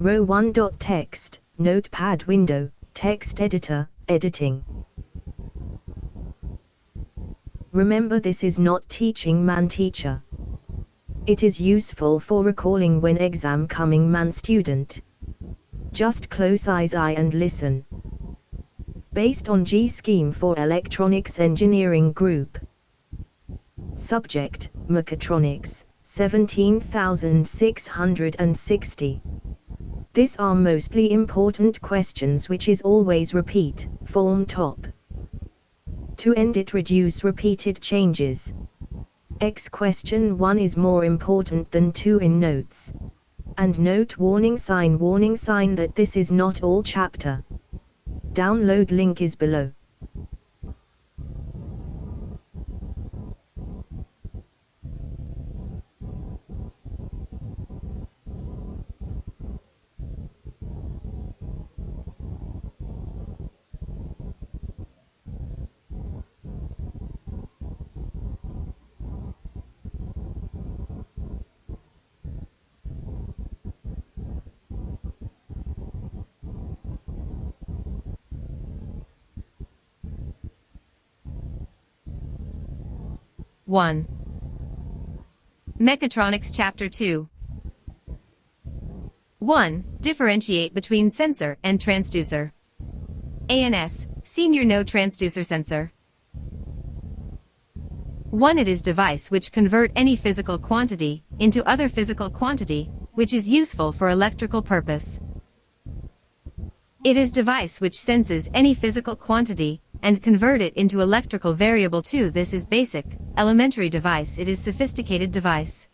Row 1. Text, Notepad window, text editor, editing. Remember, this is not teaching man teacher. It is useful for recalling when exam coming man student. Just close eyes and listen. Based on G scheme for Electronics Engineering Group. Subject, Mechatronics, 17,660. These are mostly important questions which is always repeat, form top. To end it, reduce repeated changes. Question 1 is more important than 2 in notes. And note warning sign that this is not all chapter. Download link is below. One. Mechatronics Chapter 2. 1. Differentiate between sensor and transducer. ANS, Senior No Transducer Sensor. 1. It is device which convert any physical quantity into other physical quantity, which is useful for electrical purpose. It is device which senses any physical quantity and convert it into electrical variable. 2. This is basic, elementary device. It is sophisticated device.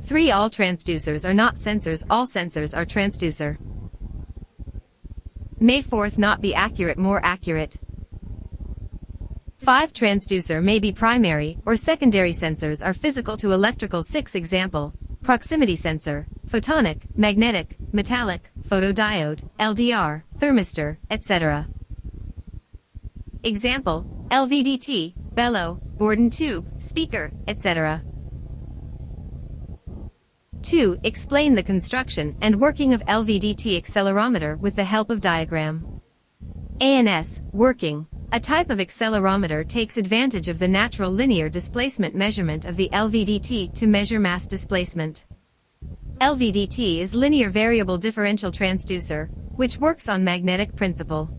3. All transducers are not sensors. All sensors are transducer. May 4. Not be accurate, more accurate. 5. Transducer may be primary or secondary. Sensors are physical to electrical. 6. Example, proximity sensor, photonic, magnetic, metallic, photodiode, LDR, thermistor, etc. Example, LVDT, bellow, Borden tube, speaker, etc. 2. Explain the construction and working of LVDT accelerometer with the help of diagram. ANS, working. A type of accelerometer takes advantage of the natural linear displacement measurement of the LVDT to measure mass displacement. LVDT is linear variable differential transducer, which works on magnetic principle.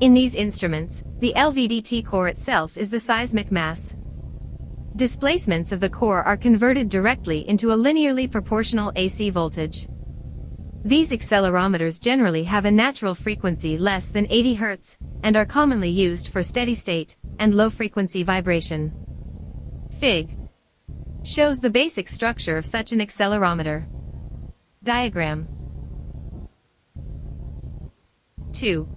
In these instruments, the LVDT core itself is the seismic mass. Displacements of the core are converted directly into a linearly proportional AC voltage. These accelerometers generally have a natural frequency less than 80 Hz, and are commonly used for steady state and low frequency vibration. Fig. Shows the basic structure of such an accelerometer. Diagram. 2.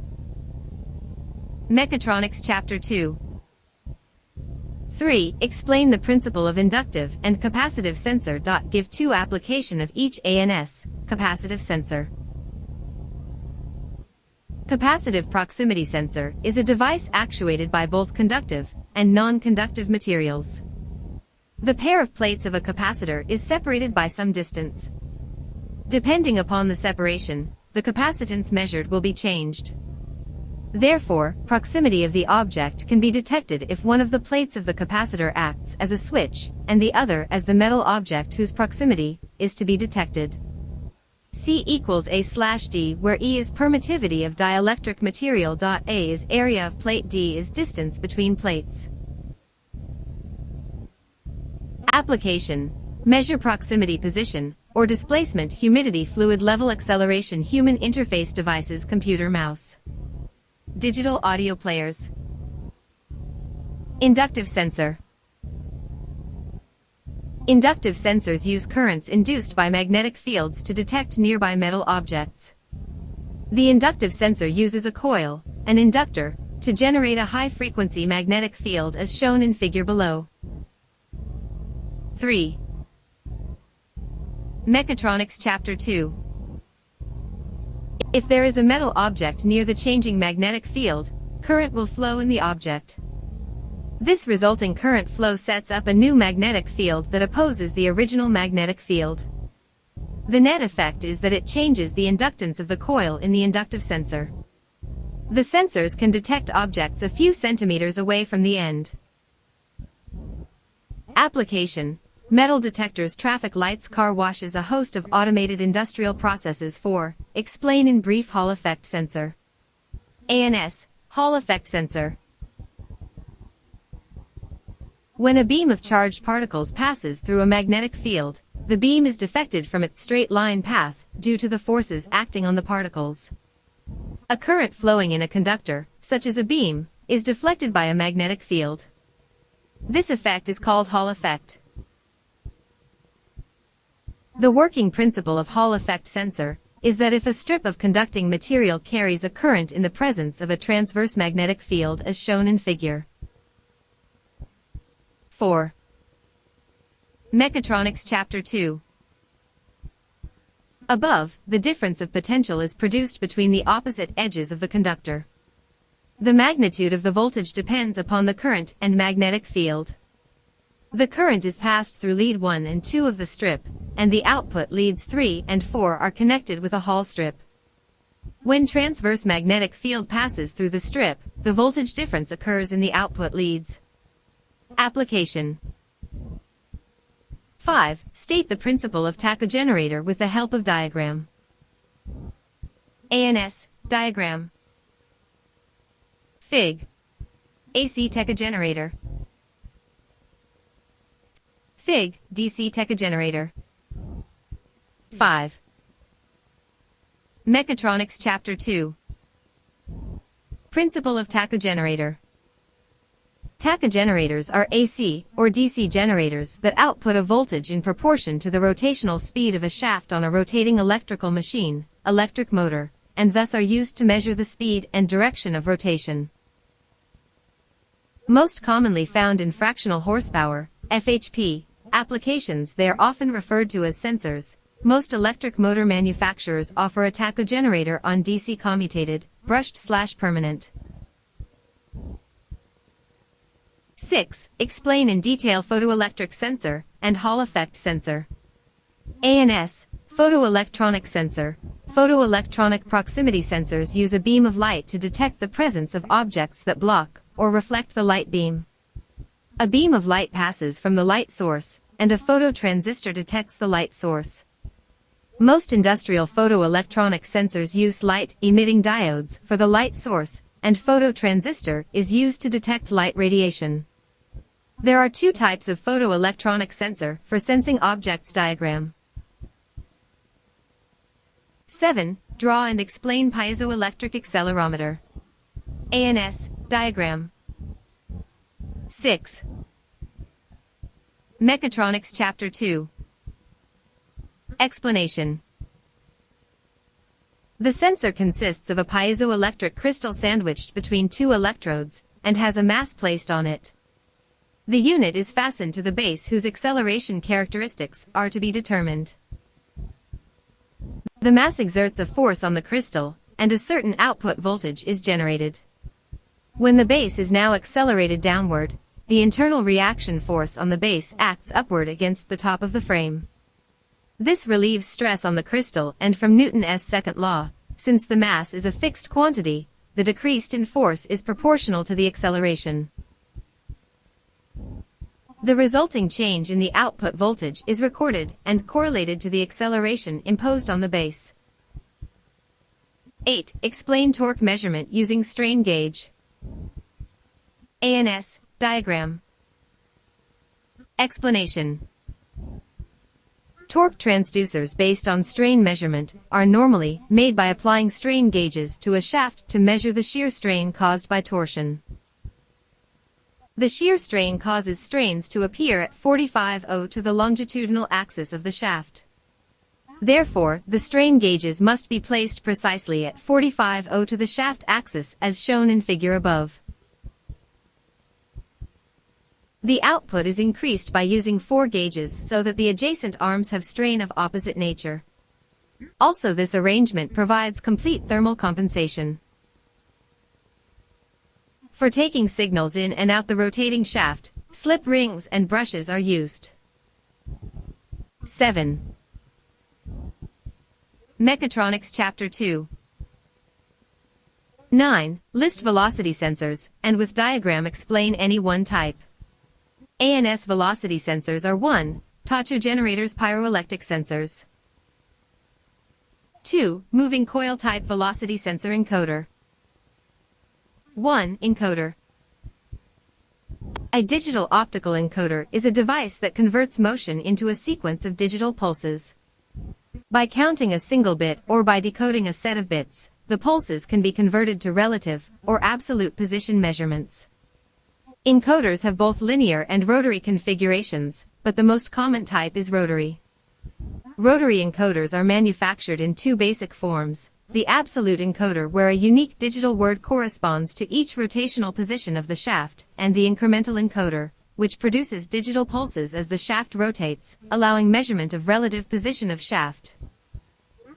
Mechatronics Chapter 2. 3. Explain the principle of inductive and capacitive sensor. Give 2 application of each ANS, capacitive sensor. Capacitive proximity sensor is a device actuated by both conductive and non-conductive materials. The pair of plates of a capacitor is separated by some distance. Depending upon the separation, the capacitance measured will be changed. Therefore, proximity of the object can be detected if one of the plates of the capacitor acts as a switch, and the other as the metal object whose proximity is to be detected. C equals A/D, where E is permittivity of dielectric material. A is area of plate, D is distance between plates. Application. Measure proximity, position, or displacement, humidity, fluid level, acceleration, human interface devices, computer, mouse. Digital audio players. Inductive sensor. Inductive sensors use currents induced by magnetic fields to detect nearby metal objects. The inductive sensor uses a coil, an inductor, to generate a high-frequency magnetic field as shown in figure below. 3. Mechatronics Chapter 2. If there is a metal object near the changing magnetic field, current will flow in the object. This resulting current flow sets up a new magnetic field that opposes the original magnetic field. The net effect is that it changes the inductance of the coil in the inductive sensor. The sensors can detect objects a few centimeters away from the end. Application: metal detectors, traffic lights, car washes, a host of automated industrial processes. 4. Explain in brief Hall effect sensor. ANS, Hall effect sensor. When a beam of charged particles passes through a magnetic field, the beam is deflected from its straight line path due to the forces acting on the particles. A current flowing in a conductor, such as a beam, is deflected by a magnetic field. This effect is called Hall effect. The working principle of Hall effect sensor is that if a strip of conducting material carries a current in the presence of a transverse magnetic field as shown in figure 4. Mechatronics Chapter 2. Above, the difference of potential is produced between the opposite edges of the conductor. The magnitude of the voltage depends upon the current and magnetic field. The current is passed through lead 1 and 2 of the strip, and the output leads 3 and 4 are connected with a Hall strip. When transverse magnetic field passes through the strip, the voltage difference occurs in the output leads. Application. 5. State the principle of tachygenerator with the help of diagram. ANS, diagram. Fig. AC tachygenerator. Fig, DC tachygenerator. 5. Mechatronics Chapter 2. Principle of tachygenerator. Tachygenerators are AC or DC generators that output a voltage in proportion to the rotational speed of a shaft on a rotating electrical machine, electric motor, and thus are used to measure the speed and direction of rotation. Most commonly found in fractional horsepower, FHP, applications, they are often referred to as sensors. Most electric motor manufacturers offer a tachygenerator on DC commutated, brushed/permanent. 6. Explain in detail photoelectric sensor and Hall effect sensor. ANS, photoelectronic sensor. Photoelectronic proximity sensors use a beam of light to detect the presence of objects that block or reflect the light beam. A beam of light passes from the light source, and a phototransistor detects the light source. Most industrial photoelectronic sensors use light-emitting diodes for the light source, and phototransistor is used to detect light radiation. There are 2 types of photoelectronic sensor for sensing objects. Diagram. 7. Draw and explain piezoelectric accelerometer. ANS, diagram. 6. Mechatronics Chapter 2. Explanation. The sensor consists of a piezoelectric crystal sandwiched between 2 electrodes, and has a mass placed on it. The unit is fastened to the base whose acceleration characteristics are to be determined. The mass exerts a force on the crystal, and a certain output voltage is generated. When the base is now accelerated downward, the internal reaction force on the base acts upward against the top of the frame. This relieves stress on the crystal, and from Newton's second law, since the mass is a fixed quantity, the decrease in force is proportional to the acceleration. The resulting change in the output voltage is recorded and correlated to the acceleration imposed on the base. 8. Explain torque measurement using strain gauge. ANS, diagram. Explanation. Torque transducers based on strain measurement are normally made by applying strain gauges to a shaft to measure the shear strain caused by torsion. The shear strain causes strains to appear at 45°, to the longitudinal axis of the shaft. Therefore, the strain gauges must be placed precisely at 45°, to the shaft axis as shown in figure above. The output is increased by using 4 gauges so that the adjacent arms have strain of opposite nature. Also, this arrangement provides complete thermal compensation. For taking signals in and out the rotating shaft, slip rings and brushes are used. 7. Mechatronics Chapter 2. 9. List velocity sensors, and with diagram explain any one type. ANS velocity sensors are 1. Tachygenerators pyroelectric sensors. 2. Moving coil type velocity sensor encoder. 1. Encoder. A digital optical encoder is a device that converts motion into a sequence of digital pulses. By counting a single bit or by decoding a set of bits, the pulses can be converted to relative or absolute position measurements. Encoders have both linear and rotary configurations, but the most common type is rotary. Rotary encoders are manufactured in two basic forms: the absolute encoder, where a unique digital word corresponds to each rotational position of the shaft, and the incremental encoder, which produces digital pulses as the shaft rotates, allowing measurement of relative position of shaft.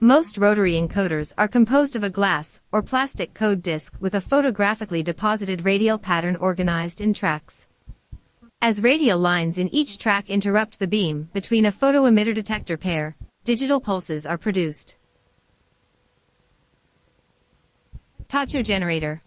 Most rotary encoders are composed of a glass or plastic code disc with a photographically deposited radial pattern organized in tracks. As radial lines in each track interrupt the beam between a photoemitter detector pair, digital pulses are produced. Tachygenerator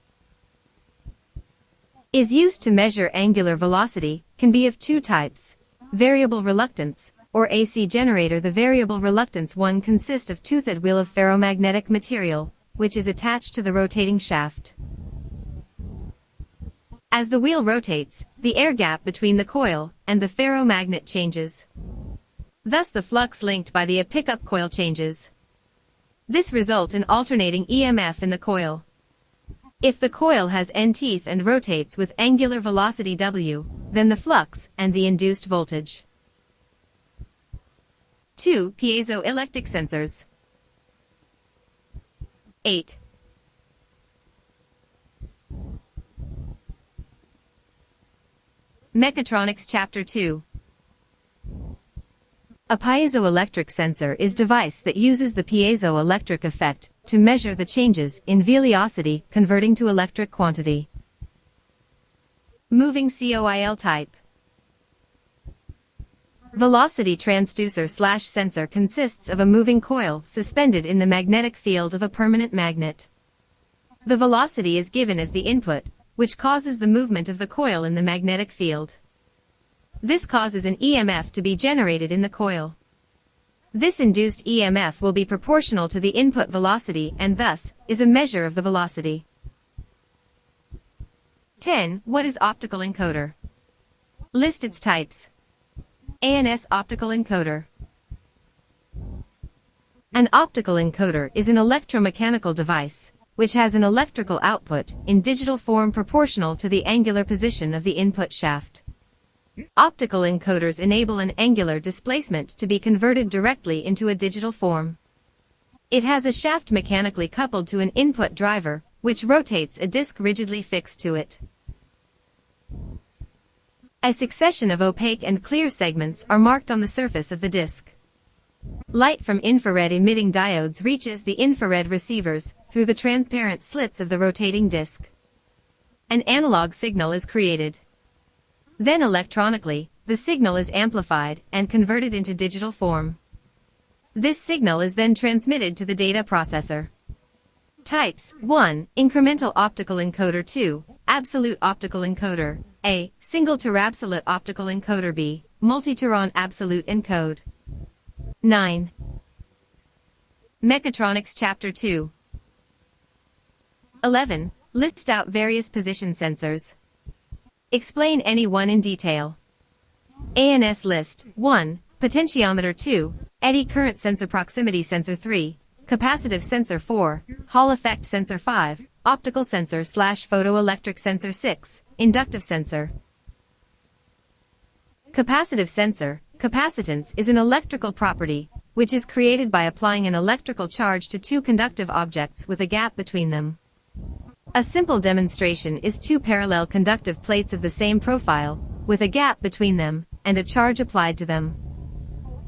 is used to measure angular velocity, can be of two types: variable reluctance, or AC generator. The variable reluctance one consists of toothed wheel of ferromagnetic material, which is attached to the rotating shaft. As the wheel rotates, the air gap between the coil and the ferromagnet changes. Thus the flux linked by the pickup coil changes. This results in alternating EMF in the coil. If the coil has N teeth and rotates with angular velocity W, then the flux and the induced voltage. 2. Piezoelectric sensors. 8. Mechatronics Chapter 2. A piezoelectric sensor is a device that uses the piezoelectric effect to measure the changes in velocity converting to electric quantity. Moving coil type. Velocity transducer/sensor consists of a moving coil suspended in the magnetic field of a permanent magnet. The velocity is given as the input, which causes the movement of the coil in the magnetic field. This causes an EMF to be generated in the coil. This induced EMF will be proportional to the input velocity and thus is a measure of the velocity. 10. What is optical encoder? List its types. ANS optical encoder. An optical encoder is an electromechanical device, which has an electrical output in digital form proportional to the angular position of the input shaft. Optical encoders enable an angular displacement to be converted directly into a digital form. It has a shaft mechanically coupled to an input driver, which rotates a disc rigidly fixed to it. A succession of opaque and clear segments are marked on the surface of the disc. Light from infrared emitting diodes reaches the infrared receivers through the transparent slits of the rotating disc. An analog signal is created. Then electronically, the signal is amplified and converted into digital form. This signal is then transmitted to the data processor. Types: 1. Incremental optical encoder. 2. Absolute optical encoder. A. Single terabsolute optical encoder. B. Multi-teron absolute encode. 9. Mechatronics Chapter 2. 11. List out various position sensors. Explain any one in detail. ANS list. 1. Potentiometer. 2. Eddy current sensor. Proximity sensor. 3. Capacitive sensor. 4. Hall effect sensor. 5. Optical sensor/photoelectric sensor. 6. Inductive sensor. Capacitive sensor. Capacitance is an electrical property, which is created by applying an electrical charge to two conductive objects with a gap between them. A simple demonstration is two parallel conductive plates of the same profile, with a gap between them, and a charge applied to them.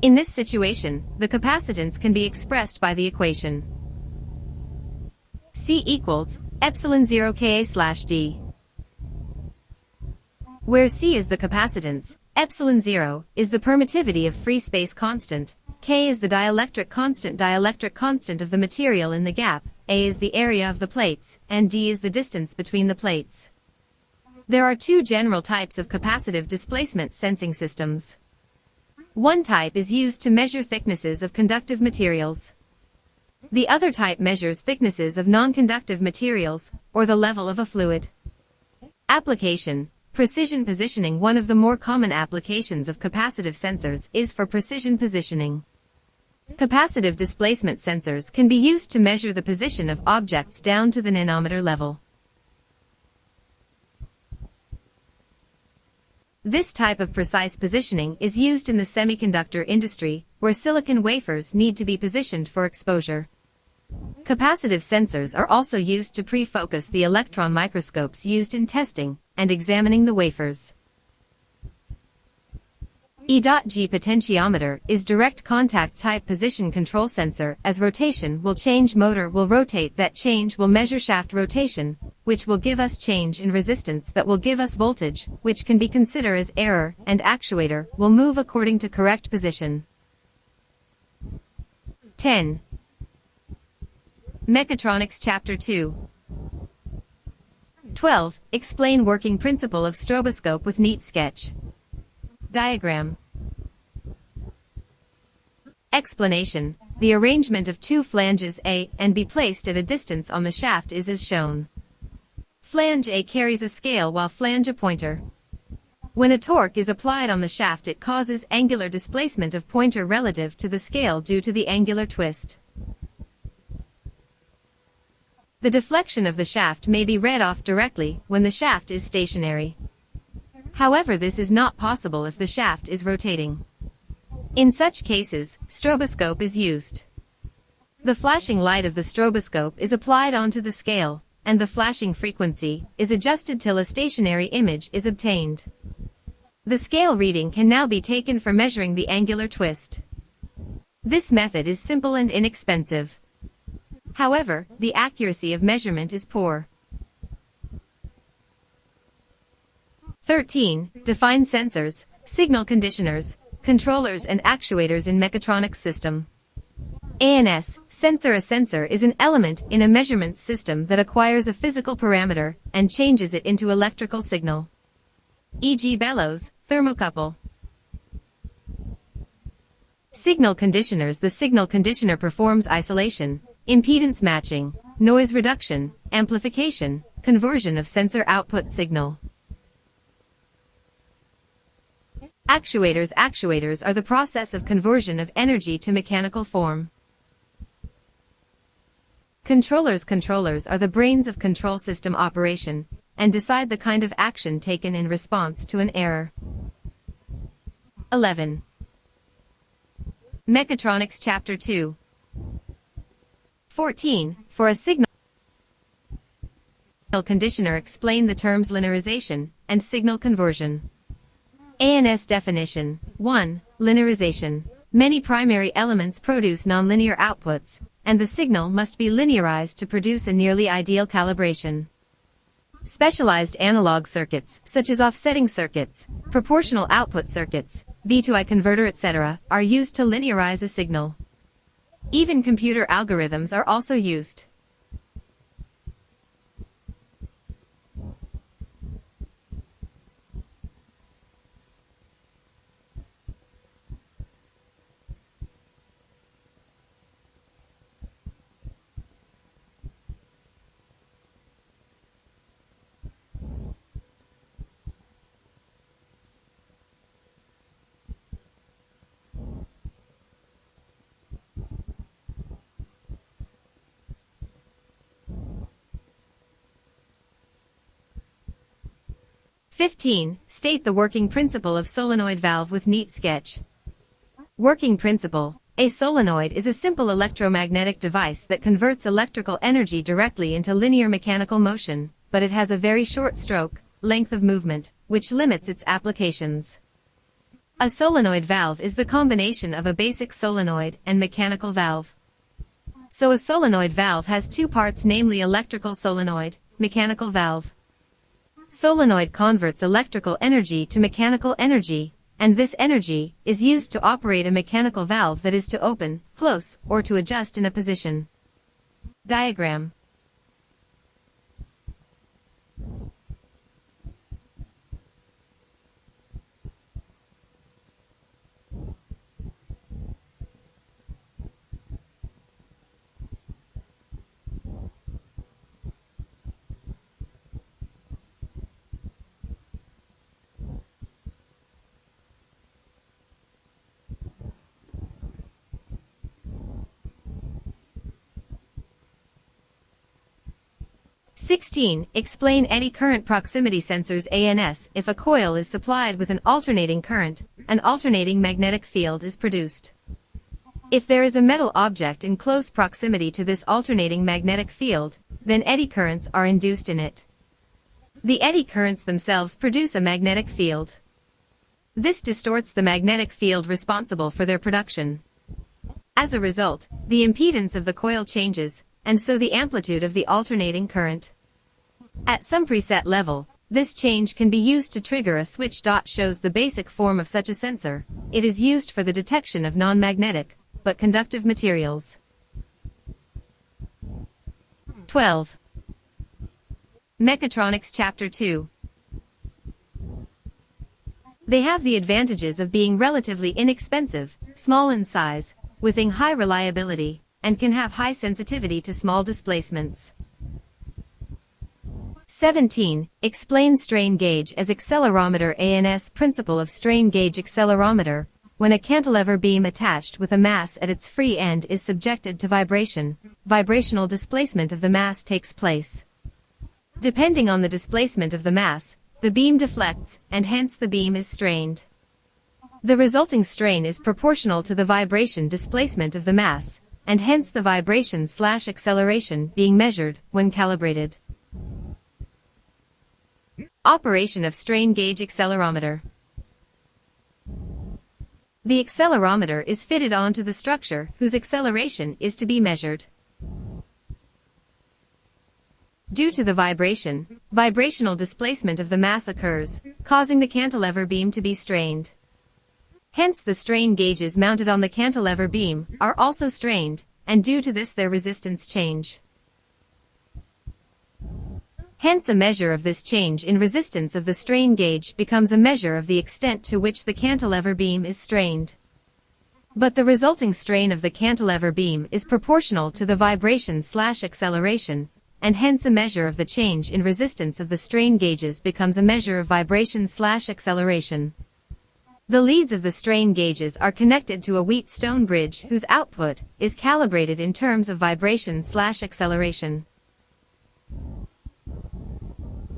In this situation, the capacitance can be expressed by the equation C equals epsilon 0 Ka/d, where C is the capacitance, epsilon 0 is the permittivity of free space constant, K is the dielectric constant of the material in the gap, A is the area of the plates, and D is the distance between the plates. There are two general types of capacitive displacement sensing systems. One type is used to measure thicknesses of conductive materials. The other type measures thicknesses of non-conductive materials, or the level of a fluid. Application: precision positioning. One of the more common applications of capacitive sensors is for precision positioning. Capacitive displacement sensors can be used to measure the position of objects down to the nanometer level. This type of precise positioning is used in the semiconductor industry, where silicon wafers need to be positioned for exposure. Capacitive sensors are also used to pre-focus the electron microscopes used in testing and examining the wafers. E.G potentiometer is direct contact type position control sensor. As rotation will change, motor will rotate. That change will measure shaft rotation, which will give us change in resistance that will give us voltage, which can be considered as error, and actuator will move according to correct position. 10. Mechatronics Chapter 2. 12. Explain working principle of stroboscope with neat sketch. Diagram. Explanation: the arrangement of two flanges A and B placed at a distance on the shaft is as shown. Flange A carries a scale while flange a pointer. When a torque is applied on the shaft, it causes angular displacement of pointer relative to the scale due to the angular twist. The deflection of the shaft may be read off directly when the shaft is stationary. However, this is not possible if the shaft is rotating. In such cases, stroboscope is used. The flashing light of the stroboscope is applied onto the scale, and the flashing frequency is adjusted till a stationary image is obtained. The scale reading can now be taken for measuring the angular twist. This method is simple and inexpensive. However, the accuracy of measurement is poor. 13. Define sensors, signal conditioners, controllers and actuators in Mechatronics system. ANS, sensor. A sensor is an element in a measurement system that acquires a physical parameter and changes it into electrical signal. E.g. bellows, thermocouple. Signal conditioners. The signal conditioner performs isolation, impedance matching, noise reduction, amplification, conversion of sensor output signal. Actuators. Actuators are the process of conversion of energy to mechanical form. Controllers. Controllers are the brains of control system operation and decide the kind of action taken in response to an error. 11. Mechatronics Chapter 2. 14. For a signal conditioner, explain the terms linearization and signal conversion. ANS definition. 1. Linearization. Many primary elements produce nonlinear outputs, and the signal must be linearized to produce a nearly ideal calibration. Specialized analog circuits, such as offsetting circuits, proportional output circuits, V2I converter, etc., are used to linearize a signal. Even computer algorithms are also used. (15) State the working principle of solenoid valve with neat sketch. Working principle. A solenoid is a simple electromagnetic device that converts electrical energy directly into linear mechanical motion, but it has a very short stroke length of movement, which limits its applications. A solenoid valve is the combination of a basic solenoid and mechanical valve. So a solenoid valve has two parts, namely electrical solenoid, mechanical valve. Solenoid converts electrical energy to mechanical energy, and this energy is used to operate a mechanical valve that is to open, close, or to adjust in a position. Diagram. Explain eddy current proximity sensors ANS. If a coil is supplied with an alternating current, an alternating magnetic field is produced. If there is a metal object in close proximity to this alternating magnetic field, then eddy currents are induced in it. The eddy currents themselves produce a magnetic field. This distorts the magnetic field responsible for their production. As a result, the impedance of the coil changes, and so the amplitude of the alternating current. At some preset level, this change can be used to trigger a switch. Shows the basic form of such a sensor. It is used for the detection of non-magnetic, but conductive materials. 12. Mechatronics Chapter 2. They have the advantages of being relatively inexpensive, small in size, with high reliability, and can have high sensitivity to small displacements. 17. Explain strain gauge as accelerometer ANS. Principle of strain gauge accelerometer. When a cantilever beam attached with a mass at its free end is subjected to vibration, vibrational displacement of the mass takes place. Depending on the displacement of the mass, the beam deflects, and hence the beam is strained. The resulting strain is proportional to the vibration displacement of the mass, and hence the vibration/acceleration being measured when calibrated. Operation of strain gauge accelerometer. The accelerometer is fitted onto the structure whose acceleration is to be measured. Due to the vibration, vibrational displacement of the mass occurs, causing the cantilever beam to be strained. Hence the strain gauges mounted on the cantilever beam are also strained, and due to this their resistance change. Hence a measure of this change in resistance of the strain gauge becomes a measure of the extent to which the cantilever beam is strained. But the resulting strain of the cantilever beam is proportional to the vibration/acceleration, and hence a measure of the change in resistance of the strain gauges becomes a measure of vibration/acceleration. The leads of the strain gauges are connected to a Wheatstone bridge whose output is calibrated in terms of vibration/acceleration.